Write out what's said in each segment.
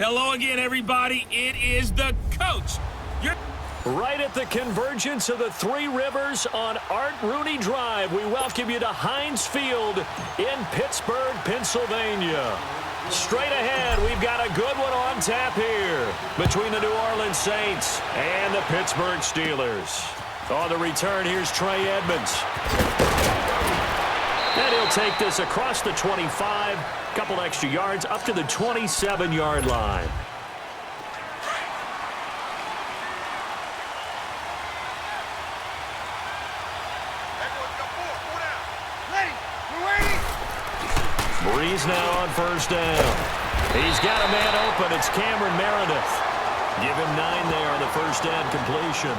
Hello again, everybody. It is the coach. Right at the convergence of the Three Rivers on Art Rooney Drive, we welcome you to Heinz Field in Pittsburgh, Pennsylvania. Straight ahead, we've got a good one on tap here between the New Orleans Saints and the Pittsburgh Steelers. On the return, here's Trey Edmonds. And he'll take this across the 25, couple extra yards, up to the 27-yard line. Breeze now on first down. He's got a man open. It's Cameron Meredith. Give him 9 there on the first down completion.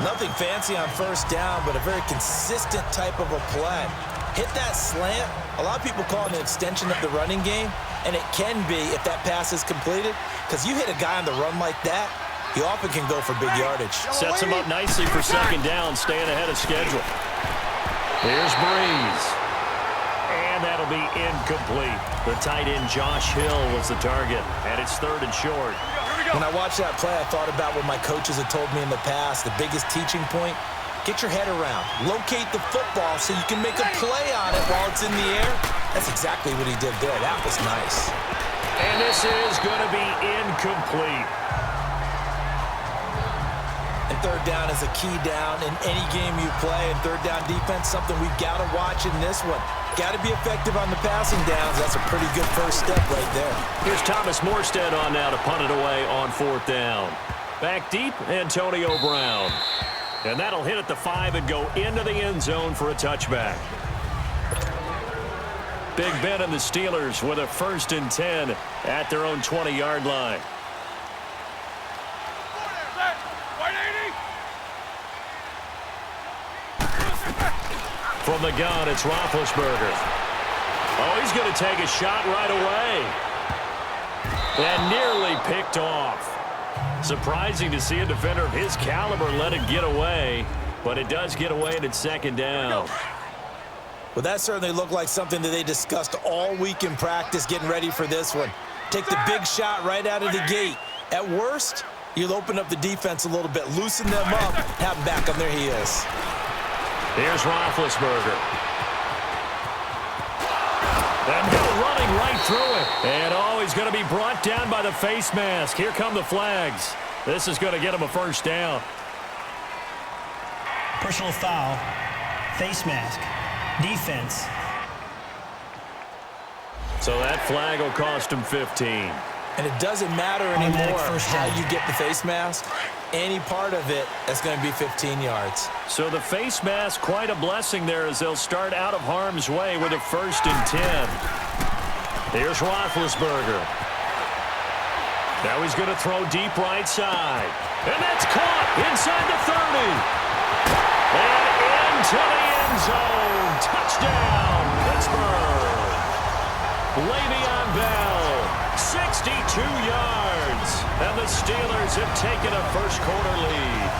Nothing fancy on first down, but a very consistent type of a play. Hit that slant. A lot of people call it an extension of the running game, and it can be if that pass is completed, because you hit a guy on the run like that, he often can go for big yardage. Sets him up nicely for second down, staying ahead of schedule. Here's Breeze. And that'll be incomplete. The tight end, Josh Hill, was the target, and it's 3rd and short. When I watched that play, I thought about what my coaches had told me in the past. The biggest teaching point, get your head around. Locate the football so you can make a play on it while it's in the air. That's exactly what he did there. That was nice. And this is going to be incomplete. And third down is a key down in any game you play. And third down defense, something we've got to watch in this one. Got to be effective on the passing downs. That's a pretty good first step right there. Here's Thomas Morstead on now to punt it away on 4th down. Back deep, Antonio Brown. And that'll hit at the 5 and go into the end zone for a touchback. Big Ben and the Steelers with a 1st and 10 at their own 20-yard line. From the gun, it's Roethlisberger. Oh, he's going to take a shot right away. And nearly picked off. Surprising to see a defender of his caliber let it get away, but it does get away and it's 2nd down. Well, that certainly looked like something that they discussed all week in practice getting ready for this one. Take the big shot right out of the gate. At worst, you'll open up the defense a little bit, loosen them up, have them back on their heels. Here's Roethlisberger. And go running right through it. And oh, he's going to be brought down by the face mask. Here come the flags. This is going to get him a 1st down. Personal foul, face mask, defense. So that flag will cost him 15. And it doesn't matter anymore how you get the face mask. Any part of it, that's going to be 15 yards. So the face mask, quite a blessing there as they'll start out of harm's way with a 1st and 10. Here's Roethlisberger. Now he's going to throw deep right side. And that's caught inside the 30. And into the end zone. Touchdown, Pittsburgh. Le'Veon Bell, 62 yards. And the Steelers have taken a first-quarter lead.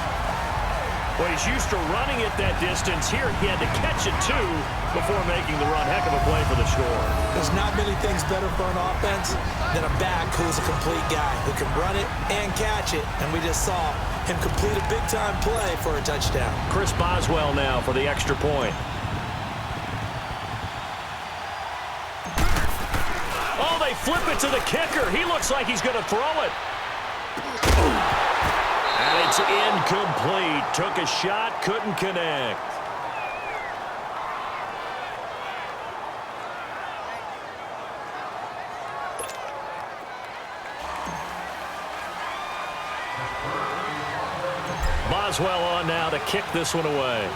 Well, he's used to running it that distance. Here he had to catch it, too, before making the run. Heck of a play for the score. There's not many things better for an offense than a back who's a complete guy who can run it and catch it. And we just saw him complete a big-time play for a touchdown. Chris Boswell now for the extra point. Oh, they flip it to the kicker. He looks like he's going to throw it. And it's incomplete. Took a shot, couldn't connect. Boswell on now to kick this one away.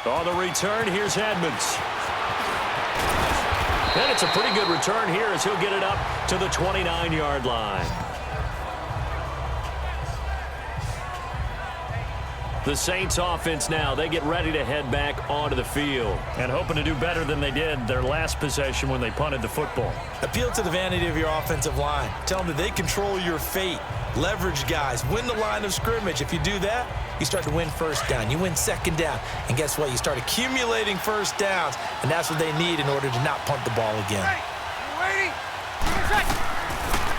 On the return, here's Edmonds. And it's a pretty good return here as he'll get it up to the 29-yard line. The Saints offense now, they get ready to head back onto the field and hoping to do better than they did their last possession when they punted the football. Appeal to the vanity of your offensive line. Tell them that they control your fate. leverage guys, win the line of scrimmage. If you do that, you start to win first down. You win second down. And guess what? You start accumulating first downs, and that's what they need in order to not punt the ball again.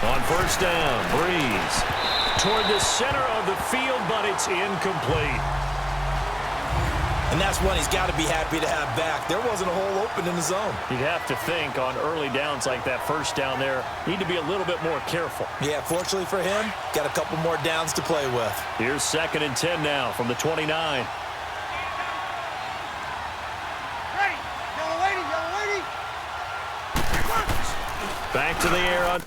On first down, Breeze toward the center of the field, but it's incomplete. And that's one he's got to be happy to have back. There wasn't a hole open in the zone. You'd have to think on early downs like that first down there, need to be a little bit more careful. Yeah, fortunately for him, got a couple more downs to play with. Here's 2nd and 10 now from the 29. Yellow lady. Back to the air on.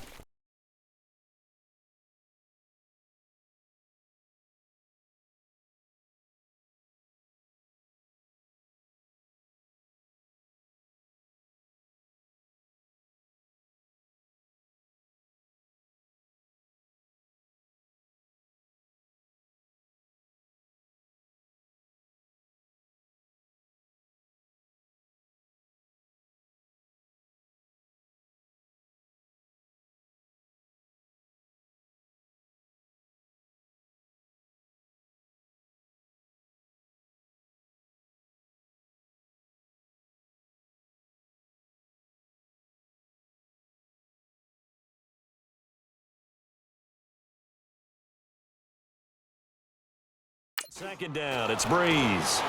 Second down, it's Breeze.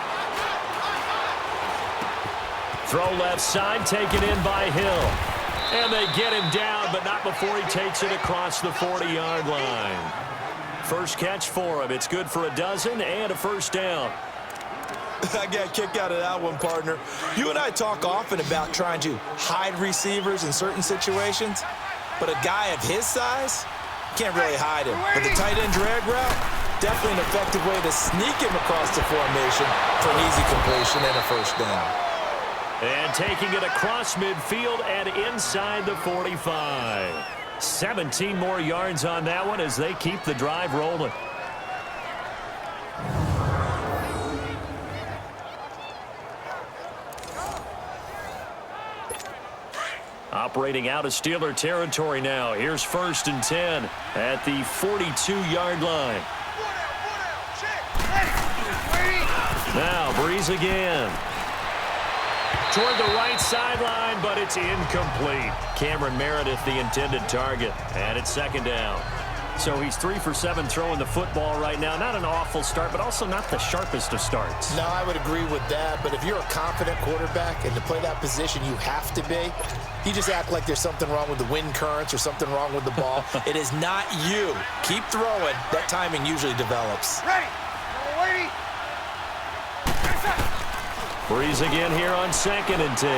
Throw left side, taken in by Hill. And they get him down, but not before he takes it across the 40-yard line. First catch for him. It's good for a dozen and a first down. I got a kick out of that one, partner. You and I talk often about trying to hide receivers in certain situations, but a guy of his size, can't really hide him. But the tight end drag route, definitely an effective way to sneak him across the formation for an easy completion and a first down. And taking it across midfield and inside the 45. 17 more yards on that one as they keep the drive rolling. Operating out of Steeler territory now. Here's 1st and 10 at the 42-yard line. Now Breeze again. Toward the right sideline, but it's incomplete. Cameron Meredith, the intended target, and it's 2nd down. So he's 3 for 7 throwing the football right now. Not an awful start, but also not the sharpest of starts. No, I would agree with that. But if you're a confident quarterback and to play that position, you have to be. You just act like there's something wrong with the wind currents or something wrong with the ball. It is not you. Keep throwing. That timing usually develops. Ready. Lady. Breeze again here on 2nd and 10.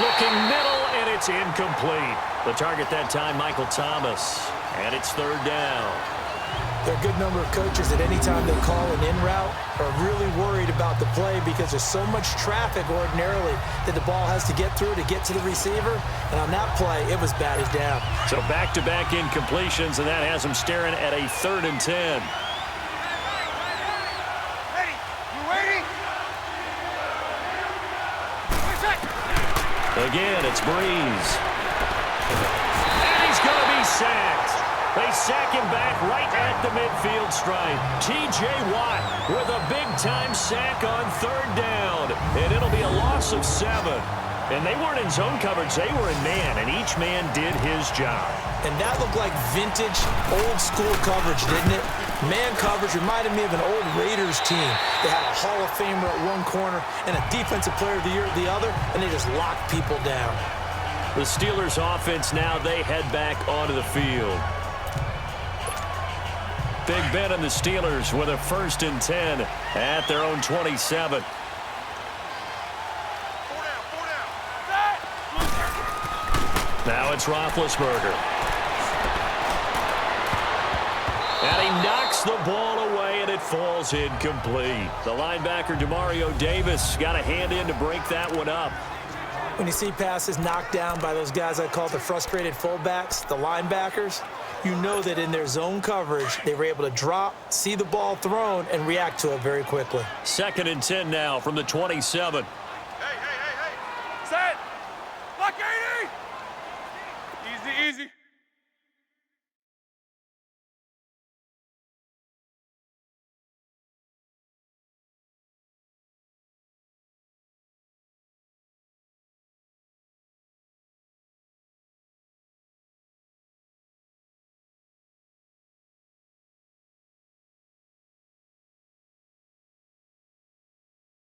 Looking middle, and it's incomplete. The target that time, Michael Thomas. And it's 3rd down. There are a good number of coaches that any time they call an in route are really worried about the play because there's so much traffic ordinarily that the ball has to get through to get to the receiver. And on that play, it was batted down. So back-to-back incompletions, and that has him staring at a 3rd and 10. Ready. You waiting? Again, it's Breeze. And he's going to be sacked. They sack him back right at the midfield stripe. T.J. Watt with a big-time sack on 3rd down. And it'll be a loss of 7. And they weren't in zone coverage. They were in man, and each man did his job. And that looked like vintage, old-school coverage, didn't it? Man coverage reminded me of an old Raiders team. They had a Hall of Famer at one corner and a Defensive Player of the Year at the other, and they just locked people down. The Steelers' offense now, they head back onto the field. Big Ben and the Steelers with a 1st and 10 at their own 27. Now it's Roethlisberger. And he knocks the ball away, and it falls incomplete. The linebacker, Demario Davis, got a hand in to break that one up. When you see passes knocked down by those guys I call the frustrated fullbacks, the linebackers, you know that in their zone coverage, they were able to drop, see the ball thrown, and react to it very quickly. 2nd and 10 now from the 27.